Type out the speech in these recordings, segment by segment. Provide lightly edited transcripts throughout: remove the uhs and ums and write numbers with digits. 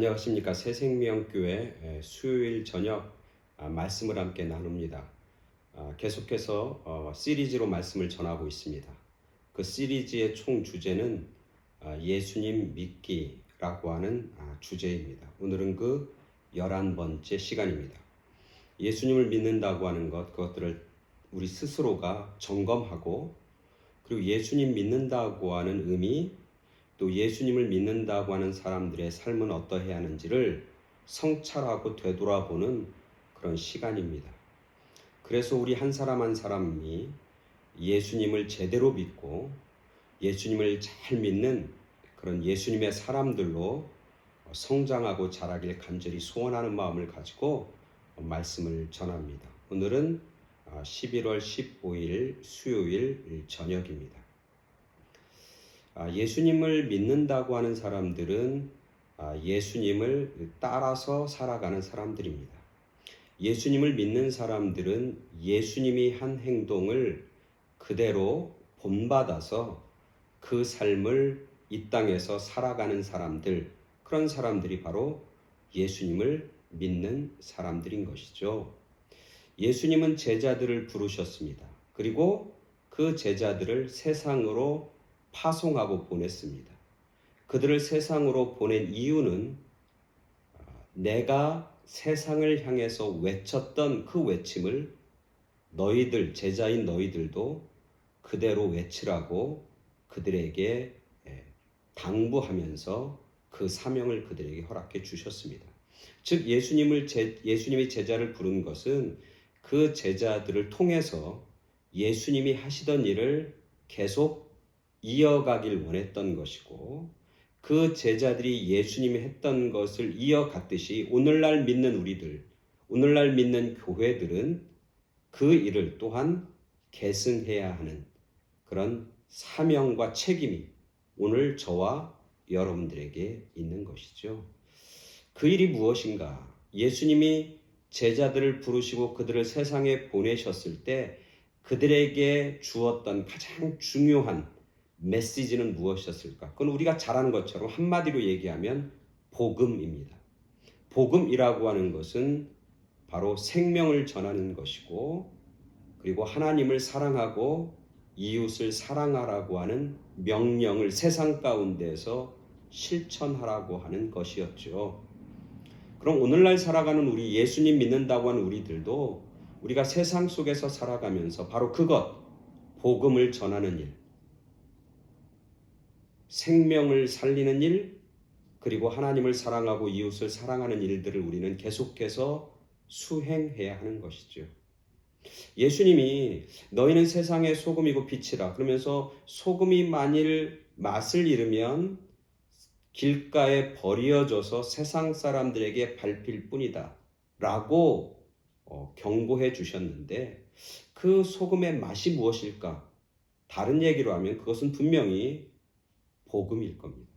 안녕하십니까. 새생명교회 수요일 저녁 말씀을 함께 나눕니다. 계속해서 시리즈로 말씀을 전하고 있습니다. 그 시리즈의 총 주제는 예수님 믿기라고 하는 주제입니다. 오늘은 그 11번째 시간입니다. 예수님을 믿는다고 하는 그것들을 우리 스스로가 점검하고, 그리고 예수님 믿는다고 하는 의미, 또 예수님을 믿는다고 하는 사람들의 삶은 어떠해야 하는지를 성찰하고 되돌아보는 그런 시간입니다. 그래서 우리 한 사람 한 사람이 예수님을 제대로 믿고 예수님을 잘 믿는 그런 예수님의 사람들로 성장하고 자라길 간절히 소원하는 마음을 가지고 말씀을 전합니다. 오늘은 11월 15일 수요일 저녁입니다. 예수님을 믿는다고 하는 사람들은 예수님을 따라서 살아가는 사람들입니다. 예수님을 믿는 사람들은 예수님이 한 행동을 그대로 본받아서 그 삶을 이 땅에서 살아가는 사람들, 그런 사람들이 바로 예수님을 믿는 사람들인 것이죠. 예수님은 제자들을 부르셨습니다. 그리고 그 제자들을 세상으로 파송하고 보냈습니다. 그들을 세상으로 보낸 이유는 내가 세상을 향해서 외쳤던 그 외침을 너희들, 제자인 너희들도 그대로 외치라고 그들에게 당부하면서 그 사명을 그들에게 허락해 주셨습니다. 즉 예수님이 제자를 부른 것은 그 제자들을 통해서 예수님이 하시던 일을 계속 이어가길 원했던 것이고, 그 제자들이 예수님이 했던 것을 이어갔듯이 오늘날 믿는 우리들, 오늘날 믿는 교회들은 그 일을 또한 계승해야 하는 그런 사명과 책임이 오늘 저와 여러분들에게 있는 것이죠. 그 일이 무엇인가? 예수님이 제자들을 부르시고 그들을 세상에 보내셨을 때 그들에게 주었던 가장 중요한 메시지는 무엇이었을까? 그건 우리가 잘 아는 것처럼 한마디로 얘기하면 복음입니다. 복음이라고 하는 것은 바로 생명을 전하는 것이고, 그리고 하나님을 사랑하고 이웃을 사랑하라고 하는 명령을 세상 가운데서 실천하라고 하는 것이었죠. 그럼 오늘날 살아가는 우리 예수님 믿는다고 하는 우리들도 우리가 세상 속에서 살아가면서 바로 그것, 복음을 전하는 일, 생명을 살리는 일, 그리고 하나님을 사랑하고 이웃을 사랑하는 일들을 우리는 계속해서 수행해야 하는 것이죠. 예수님이 너희는 세상의 소금이고 빛이라 그러면서 소금이 만일 맛을 잃으면 길가에 버려져서 세상 사람들에게 밟힐 뿐이다 라고 경고해 주셨는데, 그 소금의 맛이 무엇일까? 다른 얘기로 하면 그것은 분명히 복음일 겁니다.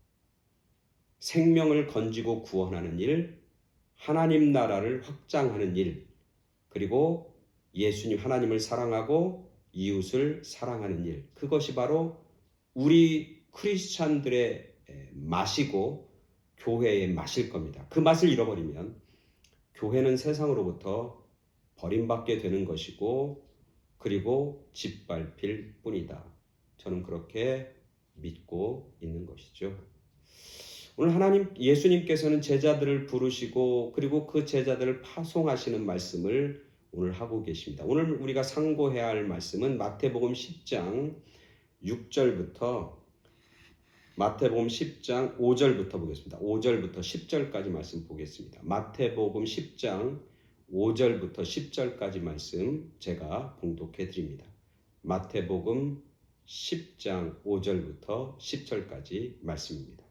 생명을 건지고 구원하는 일, 하나님 나라를 확장하는 일, 그리고 예수님 하나님을 사랑하고 이웃을 사랑하는 일, 그것이 바로 우리 크리스찬들의 맛이고 교회의 맛일 겁니다. 그 맛을 잃어버리면 교회는 세상으로부터 버림받게 되는 것이고, 그리고 짓밟힐 뿐이다. 저는 그렇게 믿고 있는 것이죠. 오늘 예수님께서는 제자들을 부르시고 그리고 그 제자들을 파송하시는 말씀을 오늘 하고 계십니다. 오늘 우리가 상고해야 할 말씀은 마태복음 10장 5절부터 10절까지 말씀 보겠습니다. 마태복음 10장 5절부터 10절까지 말씀 제가 봉독해 드립니다. 마태복음 10장 5절부터 10절까지 말씀입니다.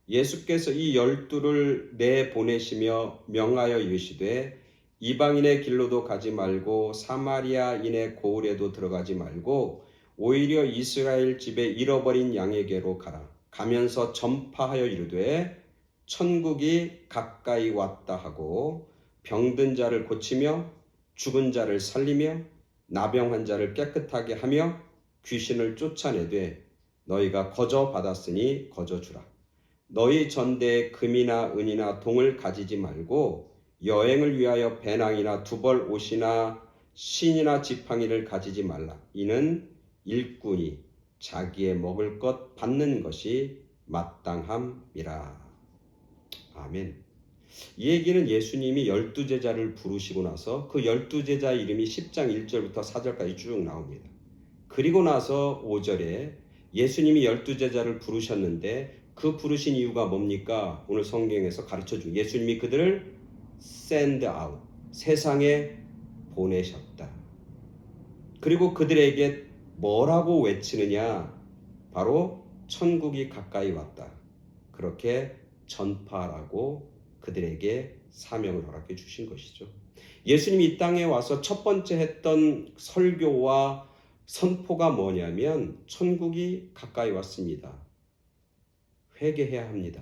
예수께서 이 12를 내보내시며 명하여 이르시되 이방인의 길로도 가지 말고 사마리아인의 고을에도 들어가지 말고 오히려 이스라엘 집에 잃어버린 양에게로 가라. 가면서 전파하여 이르되 천국이 가까이 왔다 하고 병든 자를 고치며 죽은 자를 살리며 나병한 자를 깨끗하게 하며 귀신을 쫓아내되 너희가 거저 받았으니 거저 주라. 너희 전대에 금이나 은이나 동을 가지지 말고 여행을 위하여 배낭이나 두벌 옷이나 신이나 지팡이를 가지지 말라. 이는 일꾼이 자기의 먹을 것 받는 것이 마땅함이라. 아멘. 이 얘기는 예수님이 12제자를 부르시고 나서 그 12제자 이름이 10장 1절부터 4절까지 쭉 나옵니다. 그리고 나서 5절에 예수님이 12제자를 부르셨는데 그 부르신 이유가 뭡니까? 오늘 성경에서 가르쳐준 예수님이 그들을 send out, 세상에 보내셨다. 그리고 그들에게 뭐라고 외치느냐? 바로 천국이 가까이 왔다. 그렇게 전파라고 그들에게 사명을 허락해 주신 것이죠. 예수님이 이 땅에 와서 첫 번째 했던 설교와 선포가 뭐냐면 천국이 가까이 왔습니다. 회개해야 합니다.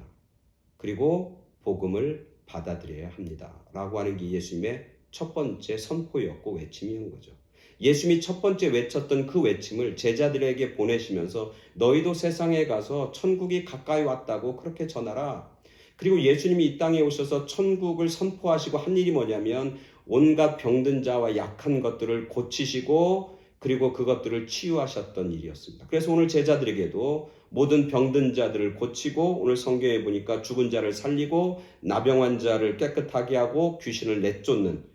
그리고 복음을 받아들여야 합니다. 라고 하는 게 예수님의 첫 번째 선포였고 외침이었던 거죠. 예수님이 첫 번째 외쳤던 그 외침을 제자들에게 보내시면서 너희도 세상에 가서 천국이 가까이 왔다고 그렇게 전하라. 그리고 예수님이 이 땅에 오셔서 천국을 선포하시고 한 일이 뭐냐면 온갖 병든 자와 약한 것들을 고치시고 그리고 그것들을 치유하셨던 일이었습니다. 그래서 오늘 제자들에게도 모든 병든 자들을 고치고 오늘 성경에 보니까 죽은 자를 살리고 나병 환자를 깨끗하게 하고 귀신을 내쫓는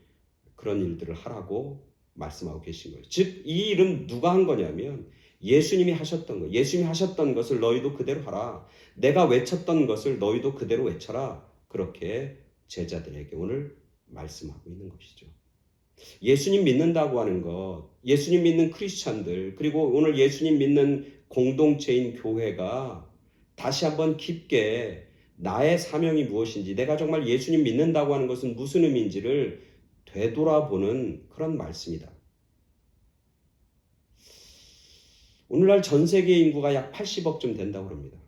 그런 일들을 하라고 말씀하고 계신 거예요. 즉 이 일은 누가 한 거냐면 예수님이 하셨던 거예요. 예수님이 하셨던 것을 너희도 그대로 하라. 내가 외쳤던 것을 너희도 그대로 외쳐라. 그렇게 제자들에게 오늘 말씀하고 있는 것이죠. 예수님 믿는다고 하는 것, 예수님 믿는 크리스찬들, 그리고 오늘 예수님 믿는 공동체인 교회가 다시 한번 깊게 나의 사명이 무엇인지, 내가 정말 예수님 믿는다고 하는 것은 무슨 의미인지를 되돌아보는 그런 말씀이다. 오늘날 전 세계 인구가 약 80억쯤 된다고 합니다.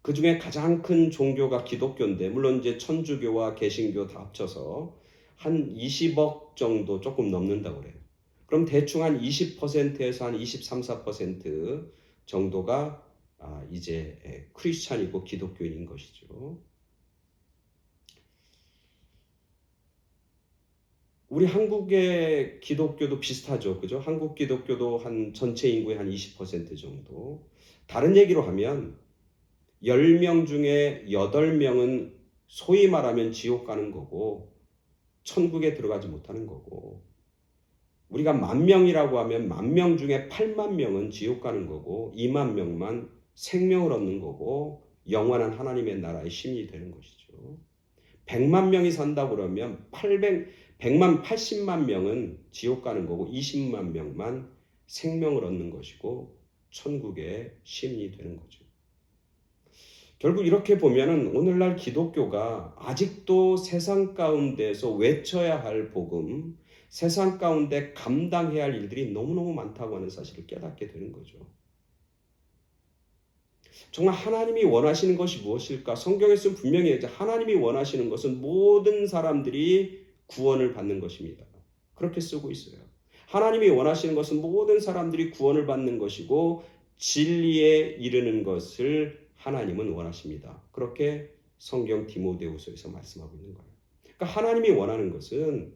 그 중에 가장 큰 종교가 기독교인데, 물론 이제 천주교와 개신교 다 합쳐서 한 20억 정도 조금 넘는다고 그래요. 그럼 대충 한 20%에서 한 23, 4% 정도가 이제 크리스찬이고 기독교인인 것이죠. 우리 한국의 기독교도 비슷하죠. 그죠? 한국 기독교도 한 전체 인구의 한 20% 정도. 다른 얘기로 하면 10명 중에 8명은 소위 말하면 지옥 가는 거고 천국에 들어가지 못하는 거고, 우리가 10,000명이라고 하면 10,000명 중에 80,000명은 지옥 가는 거고 20,000명만 생명을 얻는 거고 영원한 하나님의 나라의 시민이 되는 것이죠. 100만 명이 산다고 그러면 180만 명은 지옥 가는 거고 20만 명만 생명을 얻는 것이고 천국의 시민이 되는 거죠. 결국 이렇게 보면은 오늘날 기독교가 아직도 세상 가운데서 외쳐야 할 복음, 세상 가운데 감당해야 할 일들이 너무너무 많다고 하는 사실을 깨닫게 되는 거죠. 정말 하나님이 원하시는 것이 무엇일까? 성경에서는 분명히 하나님이 원하시는 것은 모든 사람들이 구원을 받는 것입니다. 그렇게 쓰고 있어요. 하나님이 원하시는 것은 모든 사람들이 구원을 받는 것이고 진리에 이르는 것을 하나님은 원하십니다. 그렇게 성경 디모데후서에서 말씀하고 있는 거예요. 그러니까 하나님이 원하는 것은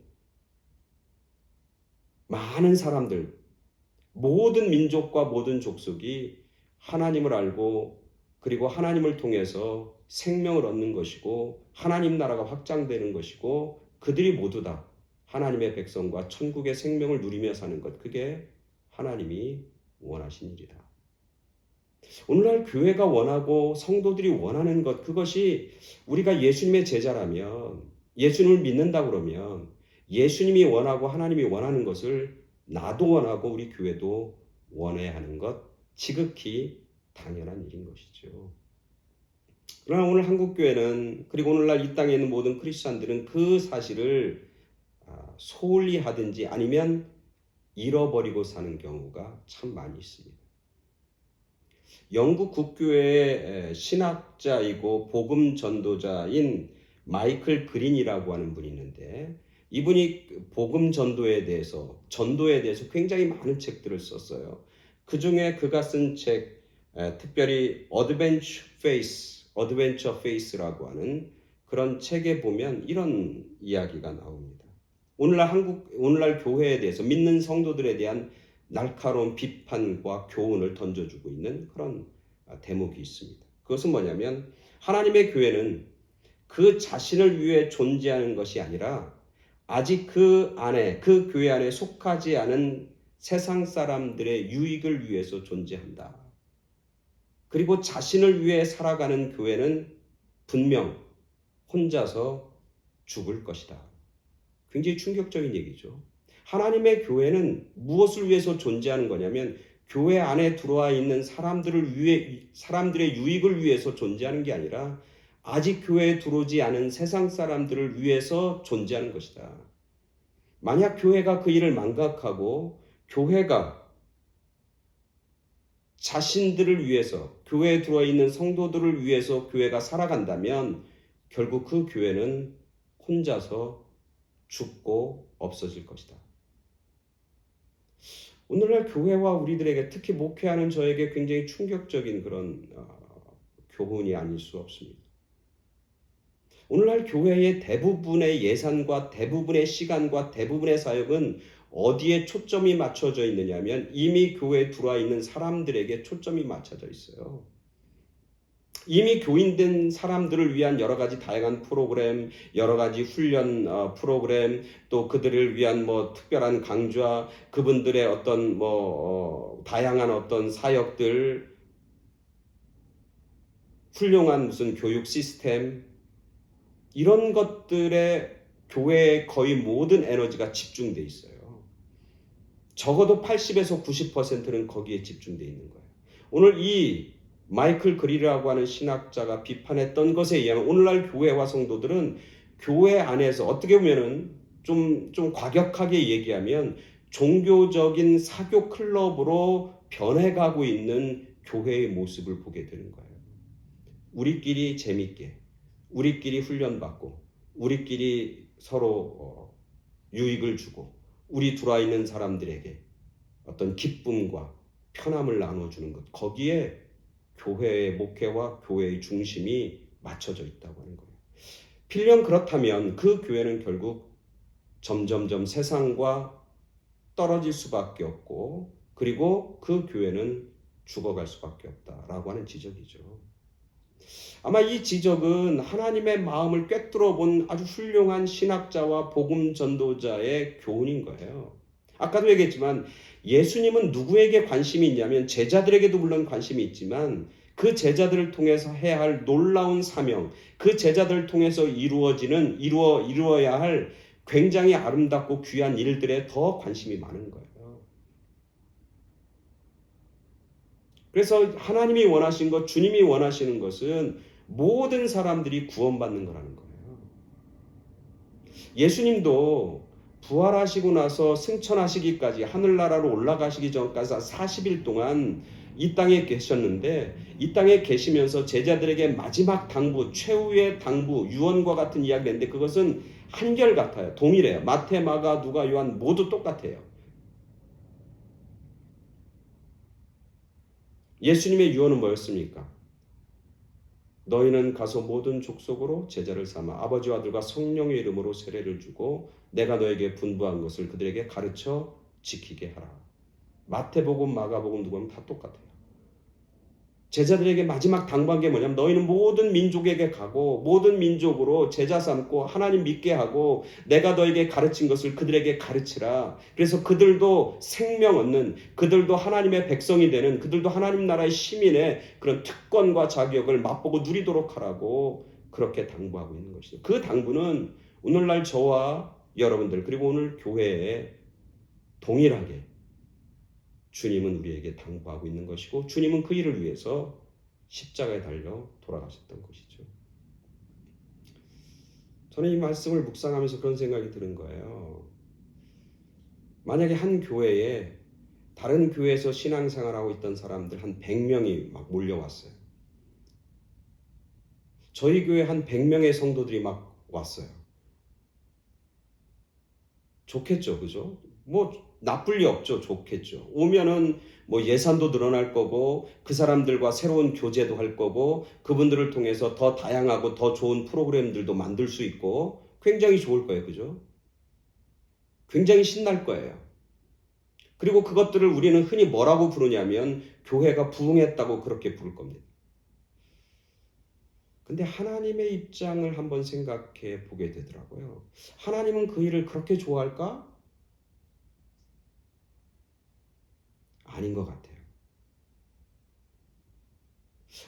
많은 사람들, 모든 민족과 모든 족속이 하나님을 알고 그리고 하나님을 통해서 생명을 얻는 것이고 하나님 나라가 확장되는 것이고 그들이 모두 다 하나님의 백성과 천국의 생명을 누리며 사는 것, 그게 하나님이 원하신 일이다. 오늘날 교회가 원하고 성도들이 원하는 것, 그것이 우리가 예수님의 제자라면, 예수님을 믿는다 그러면 예수님이 원하고 하나님이 원하는 것을 나도 원하고 우리 교회도 원해야 하는 것, 지극히 당연한 일인 것이죠. 그러나 오늘 한국교회는, 그리고 오늘날 이 땅에 있는 모든 크리스찬들은 그 사실을 소홀히 하든지 아니면 잃어버리고 사는 경우가 참 많이 있습니다. 영국 국교회의 신학자이고 복음 전도자인 마이클 그린이라고 하는 분이 있는데, 이분이 복음 전도에 대해서 굉장히 많은 책들을 썼어요. 그 중에 그가 쓴 책, 특별히 Advent Faith, 어드벤처 페이스라고 하는 그런 책에 보면 이런 이야기가 나옵니다. 오늘날 교회에 대해서 믿는 성도들에 대한 날카로운 비판과 교훈을 던져주고 있는 그런 대목이 있습니다. 그것은 뭐냐면 하나님의 교회는 그 자신을 위해 존재하는 것이 아니라 아직 그 교회 안에 속하지 않은 세상 사람들의 유익을 위해서 존재한다. 그리고 자신을 위해 살아가는 교회는 분명 혼자서 죽을 것이다. 굉장히 충격적인 얘기죠. 하나님의 교회는 무엇을 위해서 존재하는 거냐면 교회 안에 들어와 있는 사람들의 유익을 위해서 존재하는 게 아니라 아직 교회에 들어오지 않은 세상 사람들을 위해서 존재하는 것이다. 만약 교회가 그 일을 망각하고 교회가 자신들을 위해서 교회에 들어와 있는 성도들을 위해서 교회가 살아간다면 결국 그 교회는 혼자서 죽고 없어질 것이다. 오늘날 교회와 우리들에게 특히 목회하는 저에게 굉장히 충격적인 그런 교훈이 아닐 수 없습니다. 오늘날 교회의 대부분의 예산과 대부분의 시간과 대부분의 사역은 어디에 초점이 맞춰져 있느냐면 이미 교회에 들어와 있는 사람들에게 초점이 맞춰져 있어요. 이미 교인된 사람들을 위한 여러 가지 다양한 프로그램, 여러 가지 훈련 프로그램, 또 그들을 위한 특별한 강좌, 그분들의 어떤 다양한 어떤 사역들, 훌륭한 무슨 교육 시스템, 이런 것들에 교회의 거의 모든 에너지가 집중돼 있어요. 적어도 80에서 90%는 거기에 집중돼 있는 거예요. 오늘 이 마이클 그리라고 하는 신학자가 비판했던 것에 의하면 오늘날 교회와 성도들은 교회 안에서 어떻게 보면은 좀 과격하게 얘기하면 종교적인 사교 클럽으로 변해가고 있는 교회의 모습을 보게 되는 거예요. 우리끼리 재밌게, 우리끼리 훈련받고, 우리끼리 서로 유익을 주고, 우리 들어와 있는 사람들에게 어떤 기쁨과 편함을 나눠주는 것, 거기에 교회의 목회와 교회의 중심이 맞춰져 있다고 하는 거예요. 필연 그렇다면 그 교회는 결국 점점점 세상과 떨어질 수밖에 없고 그리고 그 교회는 죽어갈 수밖에 없다라고 하는 지적이죠. 아마 이 지적은 하나님의 마음을 꿰뚫어 본 아주 훌륭한 신학자와 복음 전도자의 교훈인 거예요. 아까도 얘기했지만 예수님은 누구에게 관심이 있냐면 제자들에게도 물론 관심이 있지만 그 제자들을 통해서 해야 할 놀라운 사명, 그 제자들을 통해서 이루어야 할 굉장히 아름답고 귀한 일들에 더 관심이 많은 거예요. 그래서 하나님이 원하신 것, 주님이 원하시는 것은 모든 사람들이 구원받는 거라는 거예요. 예수님도 부활하시고 나서 승천하시기까지 하늘나라로 올라가시기 전까지 40일 동안 이 땅에 계셨는데 이 땅에 계시면서 제자들에게 마지막 당부, 최후의 당부, 유언과 같은 이야기를 했는데 그것은 한결같아요. 동일해요. 마태, 마가, 누가, 요한 모두 똑같아요. 예수님의 유언은 뭐였습니까? 너희는 가서 모든 족속으로 제자를 삼아 아버지와 아들과 성령의 이름으로 세례를 주고 내가 너에게 분부한 것을 그들에게 가르쳐 지키게 하라. 마태복음, 마가복음, 누구는 다 똑같아요. 제자들에게 마지막 당부한 게 뭐냐면 너희는 모든 민족에게 가고 모든 민족으로 제자 삼고 하나님 믿게 하고 내가 너에게 가르친 것을 그들에게 가르치라. 그래서 그들도 생명 얻는, 그들도 하나님의 백성이 되는, 그들도 하나님 나라의 시민의 그런 특권과 자격을 맛보고 누리도록 하라고 그렇게 당부하고 있는 것이죠. 그 당부는 오늘날 저와 여러분들 그리고 오늘 교회에 동일하게 주님은 우리에게 당부하고 있는 것이고 주님은 그 일을 위해서 십자가에 달려 돌아가셨던 것이죠. 저는 이 말씀을 묵상하면서 그런 생각이 드는 거예요. 만약에 한 교회에 다른 교회에서 신앙생활하고 있던 사람들 한 100명이 막 몰려왔어요. 저희 교회 한 100명의 성도들이 막 왔어요. 좋겠죠, 그죠? 뭐 나쁠 리 없죠. 좋겠죠. 오면은 뭐 예산도 늘어날 거고 그 사람들과 새로운 교제도 할 거고 그분들을 통해서 더 다양하고 더 좋은 프로그램들도 만들 수 있고 굉장히 좋을 거예요. 그죠? 굉장히 신날 거예요. 그리고 그것들을 우리는 흔히 뭐라고 부르냐면 교회가 부흥했다고 그렇게 부를 겁니다. 근데 하나님의 입장을 한번 생각해 보게 되더라고요. 하나님은 그 일을 그렇게 좋아할까? 아닌 것 같아요.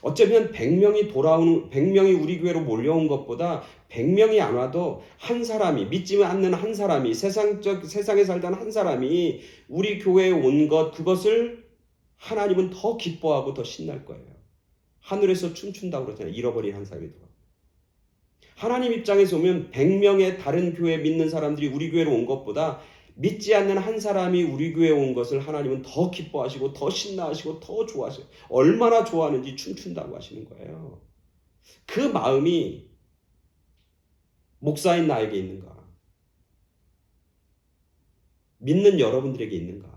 어쩌면 100명이 우리 교회로 몰려온 것보다 100명이 안 와도 한 사람이, 믿지 않는 한 사람이, 세상에 살던 한 사람이 우리 교회에 온 그것을 하나님은 더 기뻐하고 더 신날 거예요. 하늘에서 춤춘다고 그러잖아요. 잃어버린 한 사람이 돌아. 하나님 입장에서 보면 100명의 다른 교회 믿는 사람들이 우리 교회로 온 것보다 믿지 않는 한 사람이 우리 교회에 온 것을 하나님은 더 기뻐하시고 더 신나하시고 더 좋아하시고 얼마나 좋아하는지 춤춘다고 하시는 거예요. 그 마음이 목사인 나에게 있는가? 믿는 여러분들에게 있는가?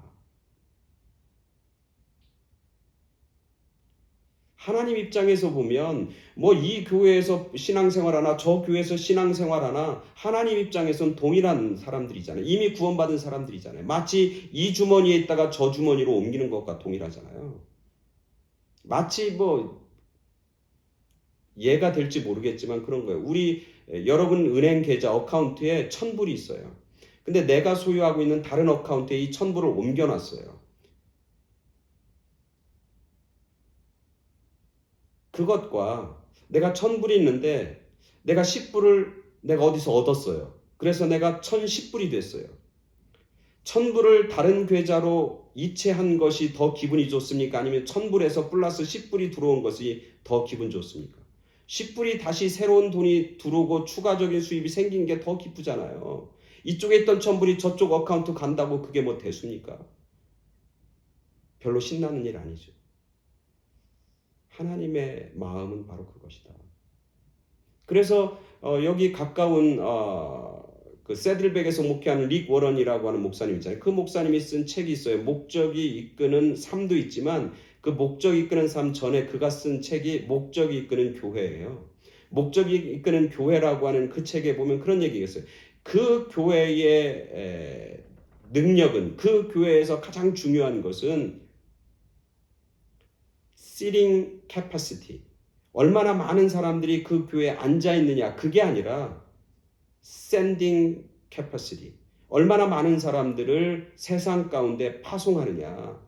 하나님 입장에서 보면 뭐 이 교회에서 신앙생활하나 저 교회에서 신앙생활하나 하나님 입장에서는 동일한 사람들이잖아요. 이미 구원받은 사람들이잖아요. 마치 이 주머니에 있다가 저 주머니로 옮기는 것과 동일하잖아요. 마치 뭐 예가 될지 모르겠지만 그런 거예요. 여러분 은행 계좌 어카운트에 1,000불이 있어요. 근데 내가 소유하고 있는 다른 어카운트에 이 1,000불을 옮겨놨어요. 그것과 내가 1,000불이 있는데 내가 10불을 내가 어디서 얻었어요. 그래서 내가 1,010불이 됐어요. 1,000불을 다른 계좌로 이체한 것이 더 기분이 좋습니까? 아니면 1,000불에서 플러스 10불이 들어온 것이 더 기분 좋습니까? 10불이 다시 새로운 돈이 들어오고 추가적인 수입이 생긴 게 더 기쁘잖아요. 이쪽에 있던 1,000불이 저쪽 어카운트 간다고 그게 뭐 대수입니까? 별로 신나는 일 아니죠. 하나님의 마음은 바로 그것이다. 그래서 여기 가까운 그 새들백에서 목회하는 릭 워런이라고 하는 목사님 있잖아요. 그 목사님이 쓴 책이 있어요. 목적이 이끄는 삶도 있지만 그 목적이 이끄는 삶 전에 그가 쓴 책이 목적이 이끄는 교회예요. 목적이 이끄는 교회라고 하는 그 책에 보면 그런 얘기가 있어요. 그 교회의 능력은 그 교회에서 가장 중요한 것은 seating capacity. 얼마나 많은 사람들이 그 교회에 앉아 있느냐. 그게 아니라 sending capacity. 얼마나 많은 사람들을 세상 가운데 파송하느냐.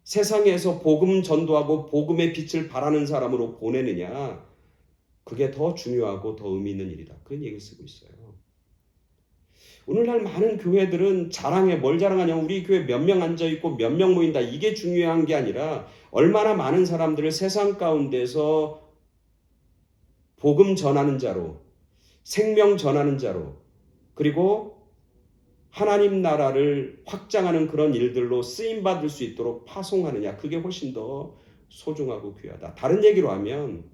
세상에서 복음 전도하고 복음의 빛을 발하는 사람으로 보내느냐. 그게 더 중요하고 더 의미 있는 일이다. 그런 얘기를 쓰고 있어요. 오늘날 많은 교회들은 자랑해. 뭘 자랑하냐. 우리 교회 몇 명 앉아있고 몇 명 모인다. 이게 중요한 게 아니라 얼마나 많은 사람들을 세상 가운데서 복음 전하는 자로, 생명 전하는 자로, 그리고 하나님 나라를 확장하는 그런 일들로 쓰임받을 수 있도록 파송하느냐. 그게 훨씬 더 소중하고 귀하다. 다른 얘기로 하면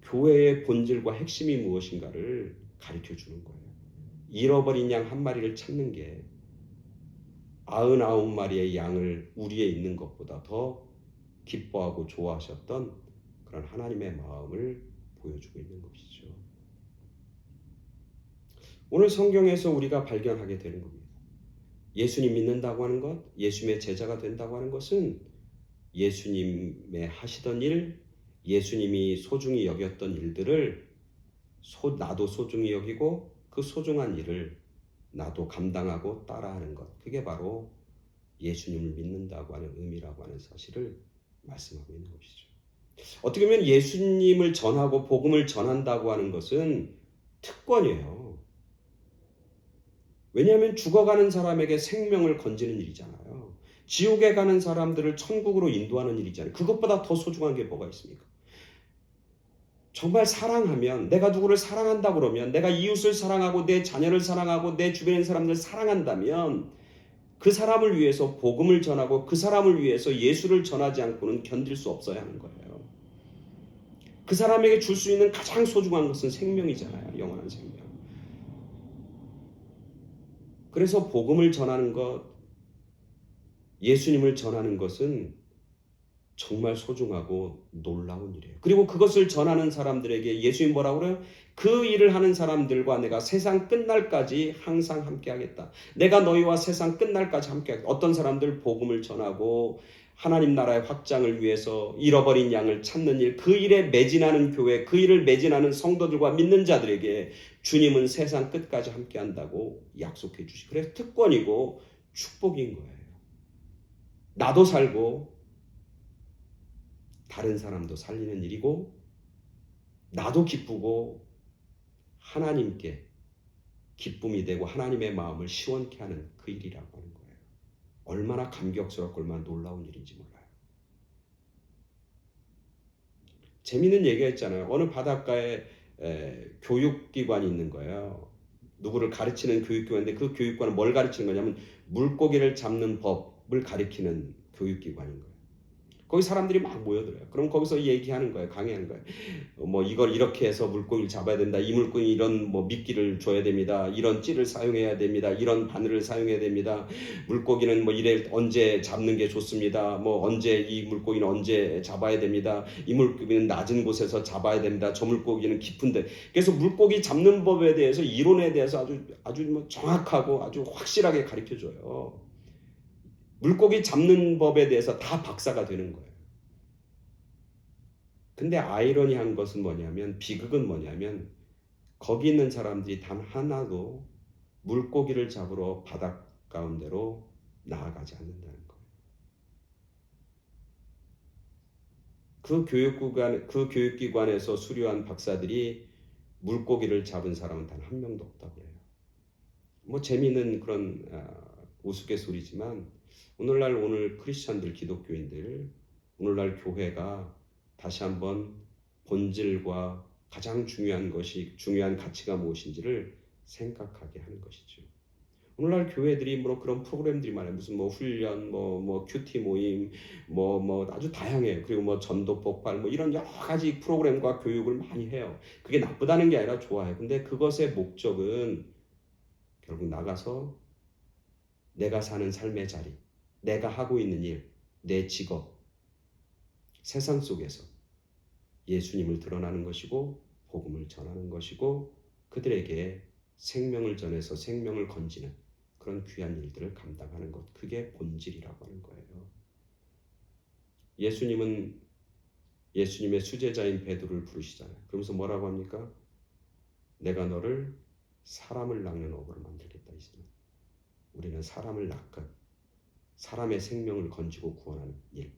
교회의 본질과 핵심이 무엇인가를 가르쳐 주는 거예요. 잃어버린 양 한 마리를 찾는 게 99마리의 양을 우리에 있는 것보다 더 기뻐하고 좋아하셨던 그런 하나님의 마음을 보여주고 있는 것이죠. 오늘 성경에서 우리가 발견하게 되는 겁니다. 예수님 믿는다고 하는 것, 예수님의 제자가 된다고 하는 것은 예수님의 하시던 일, 예수님이 소중히 여겼던 일들을 나도 소중히 여기고 그 소중한 일을 나도 감당하고 따라하는 것. 그게 바로 예수님을 믿는다고 하는 의미라고 하는 사실을 말씀하고 있는 것이죠. 어떻게 보면 예수님을 전하고 복음을 전한다고 하는 것은 특권이에요. 왜냐하면 죽어가는 사람에게 생명을 건지는 일이잖아요. 지옥에 가는 사람들을 천국으로 인도하는 일이잖아요. 그것보다 더 소중한 게 뭐가 있습니까? 정말 사랑하면, 내가 누구를 사랑한다 그러면, 내가 이웃을 사랑하고 내 자녀를 사랑하고 내 주변에 있는 사람들을 사랑한다면 그 사람을 위해서 복음을 전하고 그 사람을 위해서 예수를 전하지 않고는 견딜 수 없어야 하는 거예요. 그 사람에게 줄 수 있는 가장 소중한 것은 생명이잖아요. 영원한 생명. 그래서 복음을 전하는 것, 예수님을 전하는 것은 정말 소중하고 놀라운 일이에요. 그리고 그것을 전하는 사람들에게 예수님 뭐라고 그래요? 그 일을 하는 사람들과 내가 세상 끝날까지 항상 함께하겠다. 내가 너희와 세상 끝날까지 함께하겠다. 어떤 사람들 복음을 전하고 하나님 나라의 확장을 위해서 잃어버린 양을 찾는 일, 그 일에 매진하는 교회, 그 일을 매진하는 성도들과 믿는 자들에게 주님은 세상 끝까지 함께한다고 약속해 주시고, 그래서 특권이고 축복인 거예요. 나도 살고 다른 사람도 살리는 일이고, 나도 기쁘고 하나님께 기쁨이 되고 하나님의 마음을 시원케 하는 그 일이라고 하는 거예요. 얼마나 감격스럽고 얼마나 놀라운 일인지 몰라요. 재미있는 얘기가 있잖아요. 어느 바닷가에 교육기관이 있는 거예요. 누구를 가르치는 교육기관인데, 그 교육관은 뭘 가르치는 거냐면 물고기를 잡는 법을 가르치는 교육기관인 거예요. 거기 사람들이 막 모여들어요. 그럼 거기서 얘기하는 거예요. 강의하는 거예요. 뭐 이걸 이렇게 해서 물고기를 잡아야 된다. 이 물고기 이런 뭐 미끼를 줘야 됩니다. 이런 찌를 사용해야 됩니다. 이런 바늘을 사용해야 됩니다. 물고기는 뭐 이래 언제 잡는 게 좋습니다. 뭐 언제 이 물고기는 언제 잡아야 됩니다. 이 물고기는 낮은 곳에서 잡아야 됩니다. 저 물고기는 깊은데. 그래서 물고기 잡는 법에 대해서, 이론에 대해서 아주 뭐 정확하고 아주 확실하게 가르쳐 줘요. 물고기 잡는 법에 대해서 다 박사가 되는 거예요. 근데 아이러니한 것은 뭐냐면, 비극은 뭐냐면, 거기 있는 사람들이 단 하나도 물고기를 잡으러 바닷 가운데로 나아가지 않는다는 거예요. 그 교육기관에서 수료한 박사들이 물고기를 잡은 사람은 단 한 명도 없다고 해요. 뭐 재미있는 그런 우스갯소리지만, 오늘 크리스찬들, 기독교인들, 오늘날 교회가 다시 한번 본질과 가장 중요한 가치가 무엇인지를 생각하게 하는 것이죠. 오늘날 교회들이 뭐 그런 프로그램들이 많아요. 무슨 뭐 훈련, 뭐 큐티 모임, 뭐 아주 다양해요. 그리고 뭐 전도 폭발, 뭐 이런 여러 가지 프로그램과 교육을 많이 해요. 그게 나쁘다는 게 아니라 좋아요. 근데 그것의 목적은 결국 나가서 내가 사는 삶의 자리, 내가 하고 있는 일, 내 직업, 세상 속에서 예수님을 드러나는 것이고 복음을 전하는 것이고, 그들에게 생명을 전해서 생명을 건지는 그런 귀한 일들을 감당하는 것, 그게 본질이라고 하는 거예요. 예수님은 예수님의 수제자인 베드로를 부르시잖아요. 그러면서 뭐라고 합니까? 내가 너를 사람을 낚는 어부로 만들겠다. 우리는 사람을 낚은, 사람의 생명을 건지고 구원하는 일,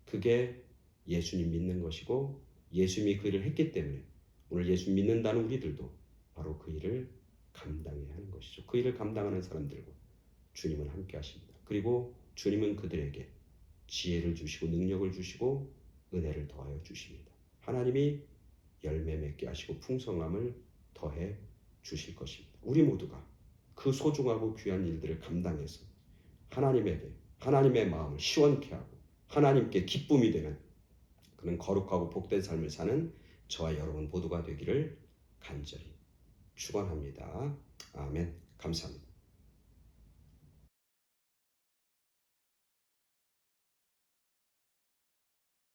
그게 예수님 믿는 것이고, 예수님이 그 일을 했기 때문에 오늘 예수 믿는다는 우리들도 바로 그 일을 감당해야 하는 것이죠. 그 일을 감당하는 사람들과 주님은 함께 하십니다. 그리고 주님은 그들에게 지혜를 주시고 능력을 주시고 은혜를 더하여 주십니다. 하나님이 열매 맺게 하시고 풍성함을 더해 주실 것입니다. 우리 모두가 그 소중하고 귀한 일들을 감당해서 하나님에게, 하나님의 마음을 시원케 하고 하나님께 기쁨이 되는 그런 거룩하고 복된 삶을 사는 저와 여러분 모두가 되기를 간절히 축원합니다. 아멘. 감사합니다.